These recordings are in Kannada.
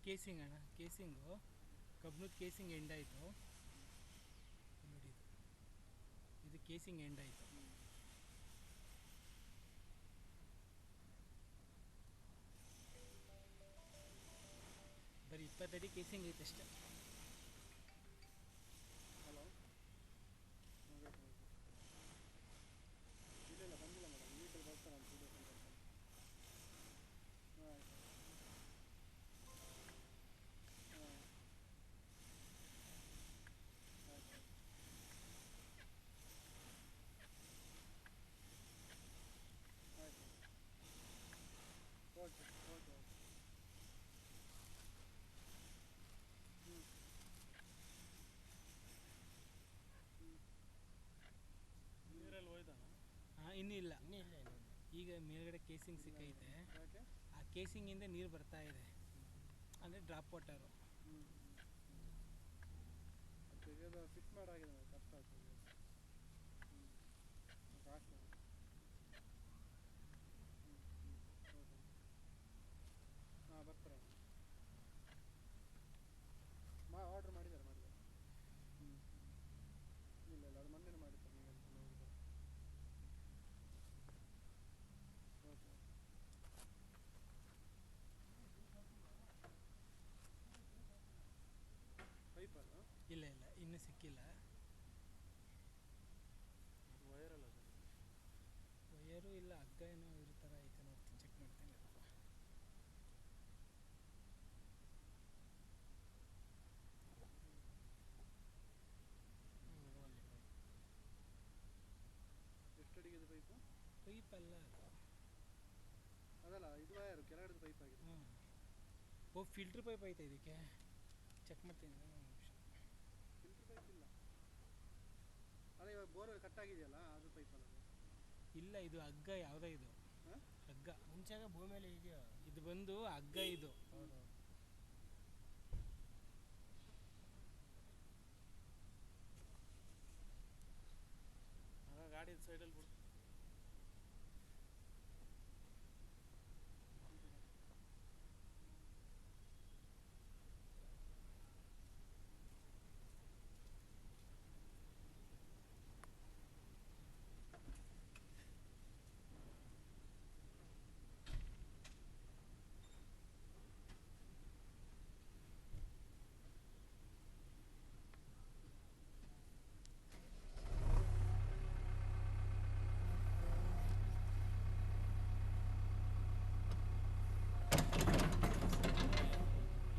ಕೇಸಿಂಗ್ ಅಣ್ಣ, ಕೇಸಿಂಗು ಕಬ್ಬಿಣದ ಕೇಸಿಂಗ್ ಎಂಡ್ ಆಯಿತು ನೋಡಿ. ಇದು ಕೇಸಿಂಗ್ ಎಂಡ್ ಆಯಿತು. ಬರೀ 20 ಅಡಿ ಕೇಸಿಂಗ್ ಐತೆ ಅಷ್ಟೇ. ಹಲೋ, ಇಲ್ಲ ಬಂದಿಲ್ಲ ಮೇಡಮ್, ವೀಕಲ್ಲಿ ಬರ್ತಾರೆ ಅಂತ 2 days ಅಂತ. ಹಾಂ ಆಯಿತು. ಹಾಂ ಆಯ್ತು. ಆಯಿತು. Okay okay okay. ಹ್ಞೂ ಹ್ಞೂ. ನೀರಲ್ಲಿ ಹೋಯ್ತಾನ? ಇನ್ನೂ ಇಲ್ಲ, ಇನ್ನೂ ಇಲ್ಲ ಇನ್ನೂ ಈಗ ಮೇಲ್ಗಡೆ ಕೇಸಿಂಗ್ ಸಿಕ್ಕೈತೆ. ಯಾಕೆ? ಆ ಕೇಸಿಂಗಿಂದ ನೀರು ಬರ್ತಾ ಇದೆ, ಅಂದರೆ ಡ್ರಾಪ್ ವಾಟರು. ಹ್ಞೂ ಅದು ಫಿಟ್ ಮಾಡಾಗಿದೆ ನೋಡಿ, ಕಷ್ಟ ಆಗ್ತದೆ. ಹ್ಞೂ ಕಾಸ್ಟ್. ಹ್ಞೂ ಓಕೆ. ಹಾಂ ಬರ್ತಾರೆ. ಆರ್ಡ್ರ್ ಮಾಡಿದ್ದಾರೆ. ಹ್ಞೂ ಇಲ್ಲ ಅದು ಮೊನ್ನೆ ಮಾಡಿದ್ದಾರೆ. ನೀವು ಅಂತ ನೋಡಿದ್ದಾರೆ. Okay okay. ಪೈಪಲ್ಲ? ಇಲ್ಲ ಇನ್ನೂ ಸಿಕ್ಕಿಲ್ಲ. ವೈರಲ್ಲ ಸರ್? ವಯರು ಇಲ್ಲ, ಹಗ್ಗ ಏನೋ ಇರೋ ಥರ ಐತೆ, ನೋಡ್ತೀನಿ, ಚೆಕ್ ಮಾಡ್ತೀನಿ. ಎಷ್ಟು ಅಡಿಗಿದೆ ಪೈಪು? ಪೈಪಲ್ಲ ಅದು, ಅದಲ್ಲ, ಇದು ವಯರು ಕೆಳಗಡೆ ಪೈಪ್ ಆಗಿದೆ. ಫಿಲ್ಟ್ರ್ ಪೈಪ್ ಐತೆ ಇದಕ್ಕೆ, ಚೆಕ್ ಮಾಡ್ತೀನಿ ಒಂದು ನಿಮಿಷ. ಫಿಲ್ಟ್ರ್ ಪೈಪ್ ಇಲ್ಲ. ಅದೇ ಇವಾಗ ಬೋರ್ವೆಲ್ ಕಟ್ಟಾಗಿದೆಯಲ್ಲ, ಅದು ಪೈಪಲ್ಲ ಅದು? ಇಲ್ಲ, ಇದು ಹಗ್ಗ. ಯಾವುದೋ ಇದು ಹಾಂ ಹಗ್ಗ. ಮುಂಚೆಗೆ ಭೂಮಿ ಮೇಲೆ ಇದೆಯಾ ಇದು ಬಂದು ಹಗ್ಗ ಇದು. ಹೌದು. ಆಗ ಗಾಡಿ ಸೈಡಲ್ಲಿ ಬಿಡು.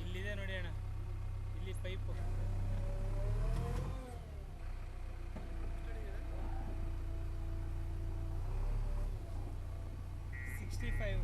ಇಲ್ಲಿದೆ ನೋಡಿ ಅಣ್ಣ, ಇಲ್ಲಿ ಪೈಪು. 65.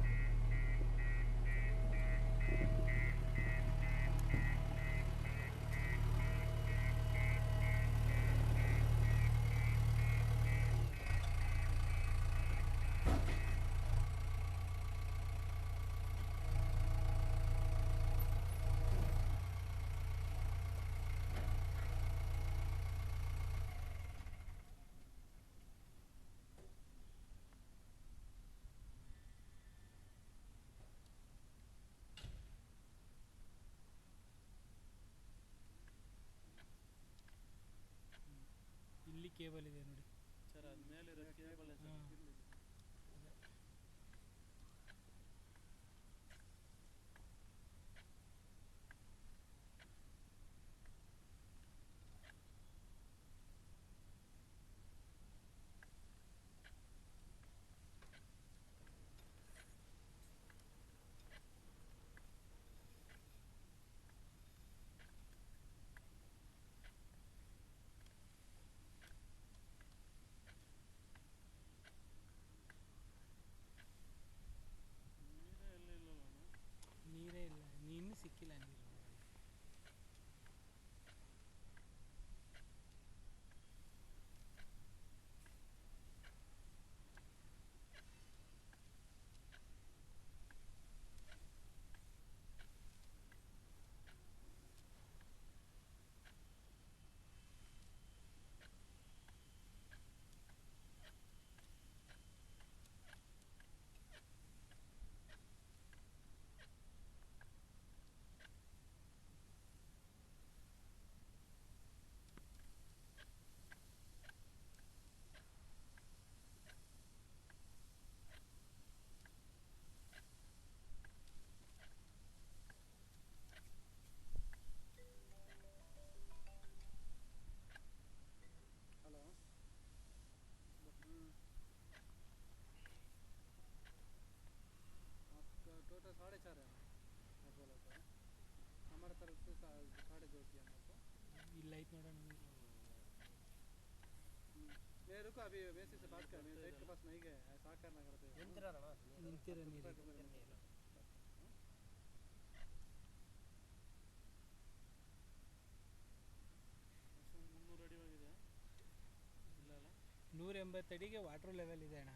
ಇಲ್ಲಿ ಕೇಬಲ್ ಇದೆ ನೋಡಿ ಸರ್, ಅದು ಮೇಲಿರೋ ಕೇಬಲ್ ಸರ್. ಇರಲಿ. ನೀರೇ ಇಲ್ಲ, ಇನ್ನೂ ಸಿಕ್ಕಿಲ್ಲ ನೀರು. होती है हमको ಇಲ್ಲ ಐತೆ ನೋಡೋಣ मेरे को अभी वैसे से बात कर मेरे साइड के पास नहीं गए साकार नगर पे ನಿಂತಿರೋ ನೀರು ಮುನ್ನೂರು ಅಡಿ ಹೋಗಿದೆ ಇಲ್ಲ ಅಲ್ಲ 180 ಅಡಿಗೆ ವಾಟರ್ ಲೆವೆಲ್ ಇದೆ ಅಣ್ಣ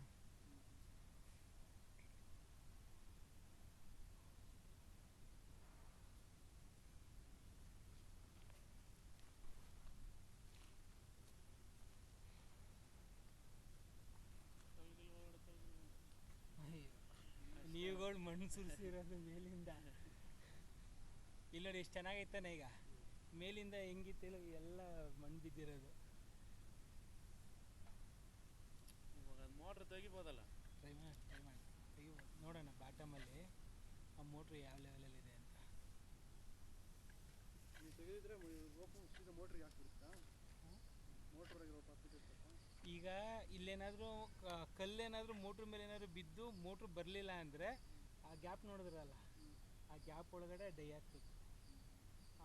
ನೀವುಗಳು ಮಣ್ಣು ಸುರಿಸಿರೋದು ಮೇಲಿಂದ ಇಲ್ಲ ನೋಡಿ ಎಷ್ಟು ಚೆನ್ನಾಗೈತಾನೆ ಈಗ ಮೇಲಿಂದ ಹೆಂಗಿತ್ತಿಲ್ಲ ಎಲ್ಲ ಮಣ್ಣು ಬಿದ್ದಿರೋದು ಇವಾಗ ಮೋಟ್ರ್ ತೆಗಿಬೋದಲ್ಲ ಟ್ರೈ ಮಾಡಿ ತೆಗಿಬೋದು ನೋಡೋಣ ಬಾಟಮಲ್ಲಿ ಆ ಮೋಟ್ರ್ ಯಾವ ಲೆವೆಲಲ್ಲಿ ಇದೆ ಅಂತ ನೀವು ತೆಗೆದಿದ್ರೆ ರೋಪು ಸೀದಾ ಮೋಟ್ರಿಗೆ ಹಾಕ್ಬಿಡುತ್ತಾ ಮೋಟ್ರಿಗೆ ರೋಪ್ ಹಾಕ್ಬಿಟ್ಟಿರ್ತಾ ಈಗ ಇಲ್ಲೇನಾದರೂ ಕಲ್ಲೇನಾದರೂ ಮೋಟ್ರ್ ಮೇಲೆ ಏನಾದರೂ ಬಿದ್ದು ಮೋಟ್ರ್ ಬರಲಿಲ್ಲ ಅಂದರೆ ಆ ಗ್ಯಾಪ್ ನೋಡಿದ್ರಲ್ಲ ಆ ಗ್ಯಾಪ್ ಒಳಗಡೆ ಡೈ ಆಗ್ತದೆ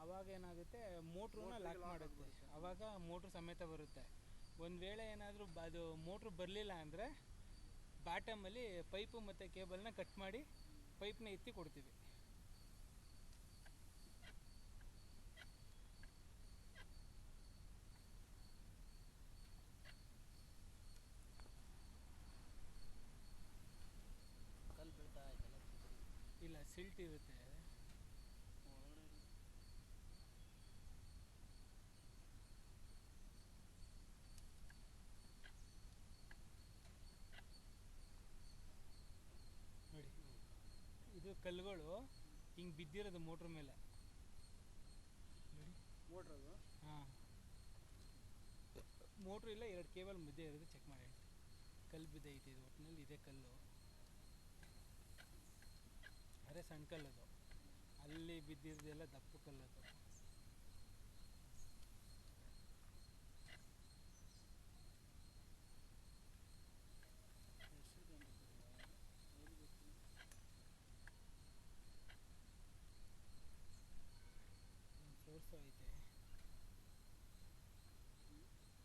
ಆವಾಗ ಏನಾಗುತ್ತೆ ಮೋಟ್ರನ್ನ ಲಾಕ್ ಮಾಡುತ್ತೆ ಆವಾಗ ಮೋಟ್ರ್ ಸಮೇತ ಬರುತ್ತೆ ಒಂದು ವೇಳೆ ಏನಾದರೂ ಅದು ಮೋಟ್ರ್ ಬರಲಿಲ್ಲ ಅಂದರೆ ಬಾಟಮಲ್ಲಿ ಪೈಪು ಮತ್ತು ಕೇಬಲ್ನ ಕಟ್ ಮಾಡಿ ಪೈಪ್ನ ಎತ್ತಿ ಕೊಡ್ತೀವಿ ಇಲ್ಲ ಸಿಲ್ಟ್ ಇರುತ್ತೆ ನೋಡಿ ಇದು ಕಲ್ಲುಗಳು ಹಿಂಗೆ ಬಿದ್ದಿರೋದು ಮೋಟ್ರ್ ಮೇಲೆ ನೋಡಿ ಮೋಟ್ರ್ ಅದು ಹಾಂ ಮೋಟ್ರ್ ಇಲ್ಲ 2 ಕೇಬಲ್ ಮಧ್ಯೆ ಇರೋದು ಚೆಕ್ ಮಾಡಿ ಕಲ್ಲು ಬಿದ್ದೈತೆ ಇದು ಒಟ್ಟಿನಲ್ಲಿ ಇದೇ ಕಲ್ಲು ಅರೆ ಸಣ್ಣ ಕಲ್ಲದು ಅಲ್ಲಿ ಬಿದ್ದಿರೋದೆಲ್ಲ ದಪ್ಪ ಕಲ್ಲದು ಸೋರ್ಸು ಐತೆ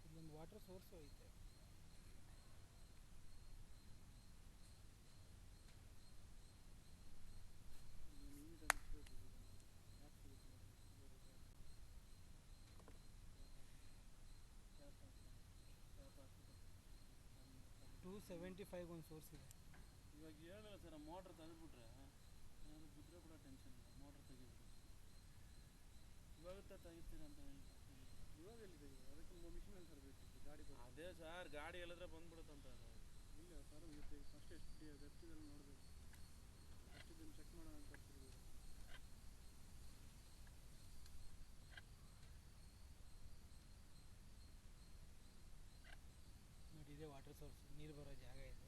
ಇಲ್ಲೊಂದು ವಾಟರ್ ಸೋರ್ಸು ಐತೆ $275 ಒಂದು ಸೋರ್ಸ್ ಇದೆ ಇವಾಗ ಹೇಳಿಲ್ಲ ಸರ್ ಮೋಟ್ರ್ ತೆಗೆದ್ಬಿಟ್ರೆ ಏನಾದ್ರು ಬಿದ್ದರೆ ಕೂಡ ಟೆನ್ಷನ್ ಇಲ್ಲ ಮೋಟ್ರ್ ತೆಗಿಬೇಕು ಇವಾಗ ತೆಗಿತೀರ ಅಂತ ಇವಾಗ ಎಲ್ಲಿ ತೆಗೆದು ಅದಕ್ಕೆ ಮಿಷಿನಲ್ಲಿ ತರಬೇಕಿತ್ತು ಗಾಡಿ ಬರುತ್ತೆ ಅದೇ ಸರ್ ಗಾಡಿ ಹೇಳಿದ್ರೆ ಬಂದ್ಬಿಡುತ್ತಂತ ಅದು ಇಲ್ಲ ಸರ್ ಇದು ಫಸ್ಟ್ ಎಷ್ಟು ಡೆಪ್ತಿದಲ್ಲಿ ನೋಡಬೇಕು ಫಸ್ಟ್ ಇದನ್ನು ಚೆಕ್ ಮಾಡೋಣ ಅಂತ ಬರ್ತಿರ್ಬೋದು ನೋಡಿ ಇದೆ ವಾಟರ್ ಸೋರ್ಸ್ ನೀರು ಬರೋ ಜಾಗ ಇದೆ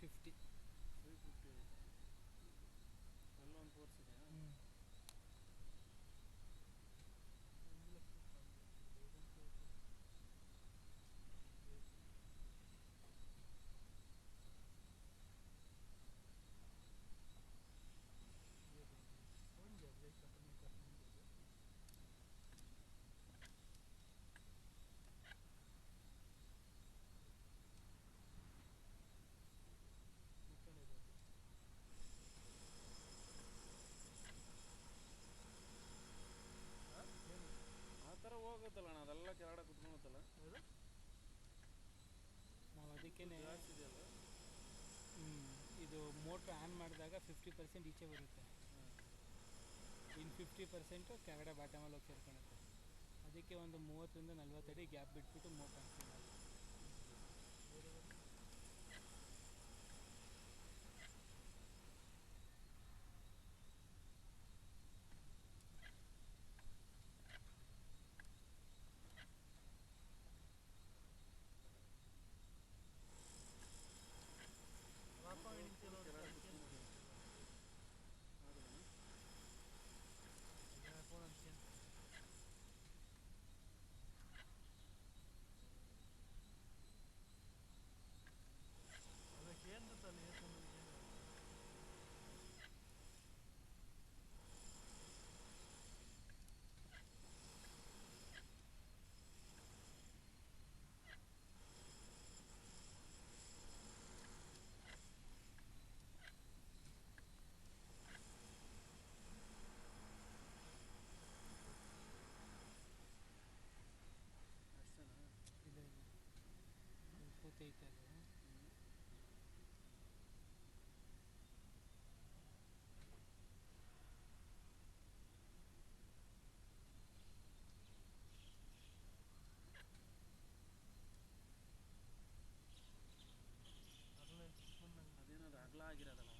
350. 350 ಆಯಿತಾ? ಅಲ್ಲೊಂದು ತೋರಿಸಿದೆಯಾ? ಆ ಥರ ಹೋಗುತ್ತಲ್ಲ ಅಣ್ಣ, ಅದೆಲ್ಲ ಕೆಳಗಡೆ ಕುತ್ಕೊಳುತ್ತಲ್ಲ. ನಾವು ಅದಕ್ಕೇ ಜಾಸ್ತಿ ಇದೆಯಲ್ಲ. ಇದು ಮೋಟ್ರ್ ಆನ್ ಮಾಡಿದಾಗ 50% ಈಚೆ ಬರುತ್ತೆ, ಇನ್ನು 50% ಕೆಳಗಡೆ ಬಾಟಮಲ್ಲಿ ಹೋಗಿ ಸೇರ್ಕೊಳುತ್ತೆ. ಅದಕ್ಕೆ ಒಂದು 30 ರಿಂದ 40 ಅಡಿ ಗ್ಯಾಪ್ ಬಿಟ್ಬಿಟ್ಟು ಮೋಟ್ರ್ ಹಾಕ್ತೀವಿ. ಕೂತೈತೆ ಅದು. ಅದೇನದು ಅಗಲ ಆಗಿರೋದಲ್ಲ.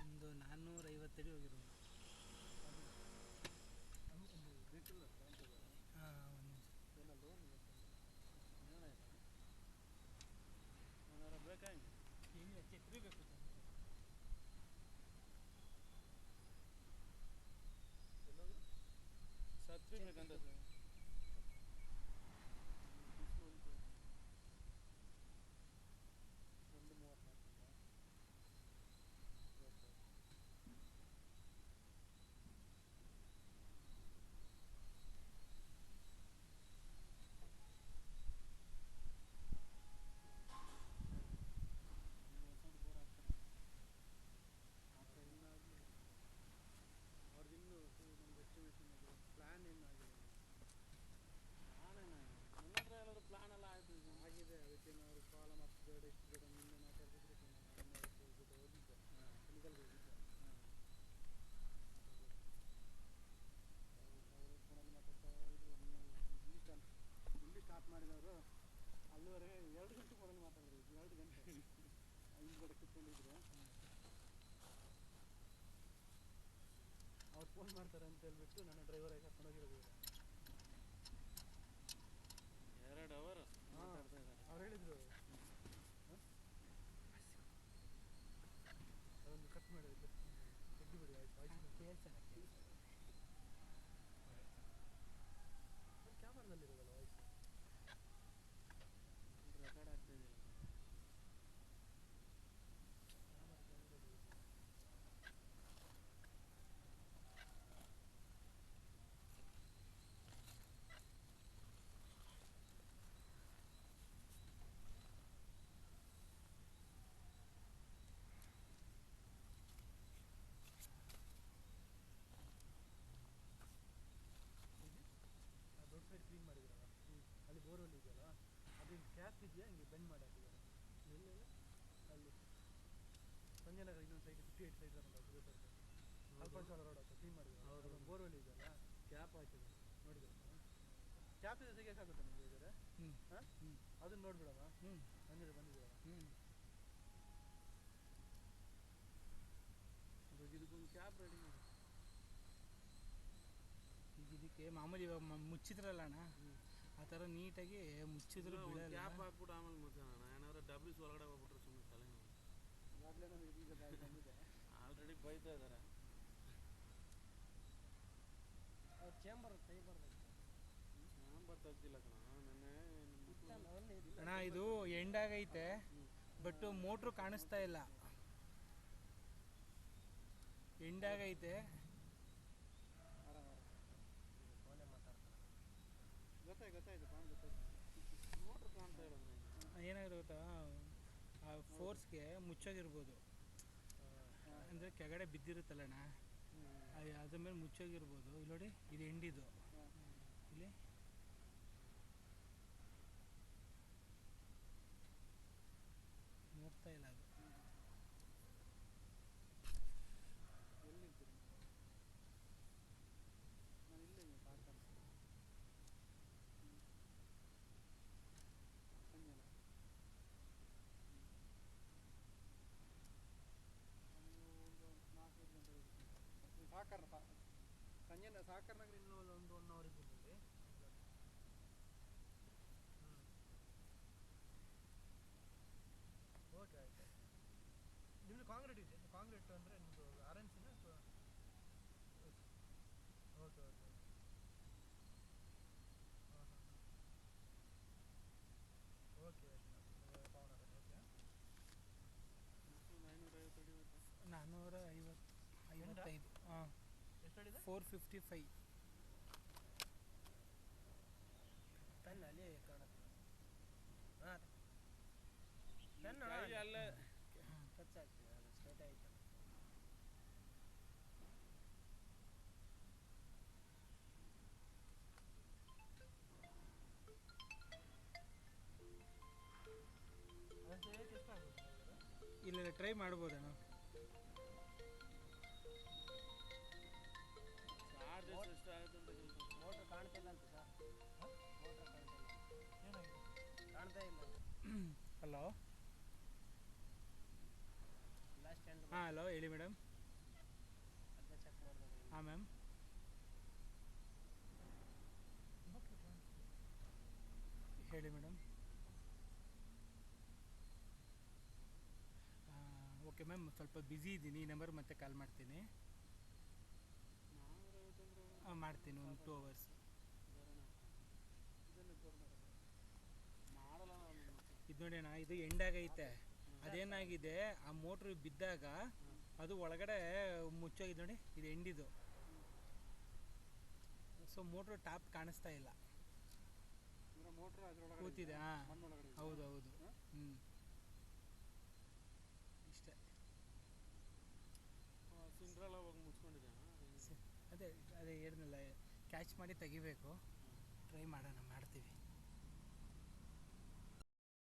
ಒಂದು 450 ಅಡಿ ಹೋಗಿರೋದು. ಹಾಂ, ಏನಾರ ಬೇಕಾ ಹಿಂಗೆ? ಹಿಂಗೆ ಛತ್ರಿ ಬೇಕು ಸರ್. ಛತ್ರಿ ಬೇಕಂತ ಸರ್. ಪ್ಲಾನ್ ಎಲ್ಲ ಆಯಿತು ಆಗಿದೆ. ಅದಕ್ಕೆ ನಾವು ಕಾಲಮ್ ಅಷ್ಟು ಬೇಡ ಇಷ್ಟು ಬೇಡ ನಿನ್ನೆ ಮಾತಾಡ್ತಿದ್ರೆ ಹೋಗಿದ್ದೆ ಕೆಮಿಕಲ್ಗೆ ಹೋಗಿದ್ದೆ. ಅವರು ಫೋನಲ್ಲಿ ಮಾತಾಡ್ತಾ ಇದ್ರು. ಇಲ್ಲಿ ಸ್ಟಾರ್ಟ್ ಮಾಡಿದವರು ಅಲ್ಲಿವರೆಗೆ 2 ಗಂಟೆ ಫೋನಲ್ಲಿ ಮಾತಾಡಿದ್ರು. 2 ಗಂಟೆ ಹಿಂದ್ಗಡೆ ಕೂತ್ಕೊಂಡಿದ್ರು. ಅವ್ರು ಫೋನ್ ಮಾಡ್ತಾರೆ ಅಂತ ಹೇಳ್ಬಿಟ್ಟು ನನ್ನ ಡ್ರೈವರಾಗಿ ಕರ್ಕೊಂಡು ಹೋಗಿರೋದು. 2 ಅವರ್ ಮಾತಾಡ್ತಾ ಇದ್ದಾರೆ. ಅವ್ರು ಹೇಳಿದ್ರು ಅದೊಂದು ಕಟ್ ಮಾಡಿ ತೆಗ್ದು ಬಿಡಿ ಆಯ್ತು. ಕೇಳ್ಸಲ್ಲ ಕ್ಯಾಮರಾದಲ್ಲಿರೋದಲ್ಲ ವಾಯ್ಸ್ ರೆಕಾರ್ಡ್ ಆಗ್ತಾ ಇದೆಯಲ್ಲ. ಇದೆಯಾ ಹಿಂಗೆ ಬೆಂಡ್ ಮಾಡಿ ಹಾಕಿದ್ದಾರೆ ಎಲ್ಲೆಲ್ಲ ಅಲ್ಲಿ ಸಂಜಯನಗರ ಇನ್ನೊಂದು ಸೈಡ್ 58 ಸೈಡ್ ಬರುತ್ತೆ ಅಲ್ಫೋನ್ಸ್ ರೋಡ್ ಹತ್ರ ಕ್ಲೀನ್ ಮಾಡಿದ್ರು ಹೌದು. ಒಂದು ಬೋರ್ವೆಲ್ ಇದೆಯಲ್ಲ ಕ್ಯಾಪ್ ಹಾಕಿದ್ದಾರೆ. ನೋಡಿದ್ರೆ ಕ್ಯಾಪ್ ಇದೆ ತೆಗಿಯೋಕ್ಕಾಗುತ್ತೆ ನಿಮ್ಗೆ ಇದ್ದಾರೆ ಹ್ಞೂ ಹಾಂ ಹ್ಞೂ ಅದನ್ನ ನೋಡ್ಬಿಡೋಣ ಹ್ಞೂ ಬಂದಿದ್ದೀರಾ ಹ್ಞೂ ಅವಾಗ ಇದಕ್ಕೊಂದು ಕ್ಯಾಪ್ ರೆಡಿ ಮಾಡಿ. ಈಗ ಇದಕ್ಕೆ ಮಾಮೂಲಿ ಇವಾಗ ಮುಚ್ಚಿದ್ರಲ್ಲ ಅಣ್ಣ ಆ ಥರ ನೀಟಾಗಿ ಮುಚ್ಚಿದ್ರು ಬಿಡಲ್ಲ ಕ್ಯಾಪ್ ಹಾಕ್ಬಿಟ್ಟು ಆಮೇಲೆ ಮುಚ್ಚೋಣ. ಏನಾದ್ರು ಡಬ್ಬಿಸ್ ಒಳಗಡೆ ಹೋಗ್ಬಿಟ್ರೆ ಸುಮ್ಮನೆ ತಲೆನೋವು. ಇವಾಗಲೇ ನಮಗೆ ಈಗ ಬಂದಿದೆ ಆಲ್ರೆಡಿ ಬೈತಾ ಇದ್ದಾರೆ. ಅವ್ರು ಚೇಂಬರ್ ತೆಗಿಬಾರ್ದಾಗಿತ್ತು ನಂಬರ್ ತೆಗ್ದಿಲ್ಲ ಕಣ ನೆನ್ನೆ ಅಣ್ಣ ಇದು ಎಂಡಾಗೈತೆ ಬಟ್ ಮೋಟ್ರು ಕಾಣಿಸ್ತಾ ಇಲ್ಲ ಎಂಡಾಗೈತೆ ಫೋನೇ ಮಾತಾಡ್ತಾರೆ ಗೊತ್ತಾಯ್ತು ಕಾಣ್ ಗೊತ್ತಾಯ್ತು ಮೋಟ್ರ್ ಕಾಣ್ತಾ ಇರೋದು ಏನಾಗಿದೆ ಗೊತ್ತಾ ಆ ಫೋರ್ಸ್ಗೆ ಮುಚ್ಚೋಗಿರ್ಬೋದು ಅಂದರೆ ಕೆಳಗಡೆ ಬಿದ್ದಿರುತ್ತಲ್ಲಣ್ಣ ಅದ್ರ ಮೇಲೆ ಮುಚ್ಚೋಗಿರ್ಬೋದು ಇಲ್ಲಿ ನೋಡಿ ಇದು ಎಂಡಿದು ಇಲ್ಲಿ ನೋಡ್ತಾ ಇಲ್ಲ ಅದು ಎಲ್ಲಿರ್ತೀರಿ ನಾನು ಇಲ್ಲೇ ಸಾಕಾನೆ ಸಂಜೆನ ಒಂದು 4-5 ಗಂಟೆ ಸಾಕಾರ ಸಂಜೆನ ಸಾಕಾರ ನಗರ ಇನ್ನೂ ಒಂದು 1 ಅವರ್ ಇದ್ದು ಓಕೆ ಆಯ್ತು ನಿಮ್ಮದು ಕಾಂಕ್ರೀಟ್ ಇದೆ ಕಾಂಕ್ರೀಟ್ ಅಂದರೆ ನಿಮ್ಮದು ಆರ್ ಎನ್ ಸಿನ ಅಥವಾ ಓಕೆ ಓಕೆ ಹಾಂ ಹಾಂ ಓಕೆ ಪವನ್ ಅವರೇ ಓಕೆ 455 ಹಾಂ ಎಷ್ಟು ಹೇಳಿದೆ 455 ಪೆನ್ ಅಲ್ಲಿ ಕಾಣುತ್ತೆ ಹಾಂ ಪೆನ್ ಅಲ್ಲೇ ಟಚ್ ಆಗ್ತಿದೆ ಅದು ಸ್ಟ್ರೈಟ್ ಆಯಿತು ಅದಕ್ಕೆ ಎಷ್ಟಾಗುತ್ತೆ ಇಲ್ಲ ಟ್ರೈ ಮಾಡ್ಬೋದಣ್ಣ ಚಾರ್ಜಸ್ ಎಷ್ಟು ಆಗುತ್ತೆ ಅಂತ ಕೇಳ್ತಾರೆ. ಮೋಟ್ರ್ ಕಾಣ್ತಿಲ್ಲ ಅಂತ ಸರ್ ಮೋಟ್ರ್ ಕಾಣ್ತಿಲ್ಲ ಏನಾಗಿದೆ ಕಾಣ್ತಾ ಇಲ್ಲ ಹಲೋ ಲಾಸ್ಟ್ ಸ್ಟ್ಯಾಂಡ್ ಹಾಂ ಹಲೋ ಹೇಳಿ ಮೇಡಮ್ ಅದೇ ಚೆಕ್ ಮಾಡಿದಾಗ ಹಾಂ ಮ್ಯಾಮ್ ಹೇಳಿ ಮೇಡಮ್ ಓಕೆ ಮ್ಯಾಮ್ ಸ್ವಲ್ಪ ಬ್ಯುಸಿ ಇದ್ದೀನಿ ಈ ನಂಬರ್ ಮತ್ತೆ ಕಾಲ್ ಮಾಡ್ತೀನಿ ಹಾಂ ಮಾಡ್ತೀನಿ ಒಂದು 2 hours ಮಾಡಲ್ಲ ನಾನು. ಇದು ನೋಡಿ ಅಣ್ಣ ಇದು ಎಂಡಾಗೈತೆ ಅದೇನಾಗಿದೆ ಆ ಮೋಟ್ರ್ ಬಿದ್ದಾಗ ಅದು ಒಳಗಡೆ ಮುಚ್ಚೋಗಿದೆ ನೋಡಿ ಇದು ಎಂಡಿದು ಸೊ ಮೋಟ್ರ್ ಟಾಪ್ ಕಾಣಿಸ್ತಾ ಇಲ್ಲ ಮೋಟ್ರ್ ಅದರೊಳಗಡೆ ಕೂತಿದೆ ಹಾಂ ಮಣ್ಣೊಳಗಡೆ ಹೌದು ಹೌದು ಹ್ಞೂ ಇಷ್ಟೇ ಸಿಂಡ್ರಲ್ಲ ಹೋಗಿ ಮುಚ್ಕೊಂಡಿದ್ದೆ. ಅದೇ ಅದೇ ಹೇಳಿದ್ನಲ್ಲ ಕ್ಯಾಚ್ ಮಾಡಿ ತೆಗಿಬೇಕು ಟ್ರೈ ಮಾಡೋಣ ಮಾಡ್ತೀವಿ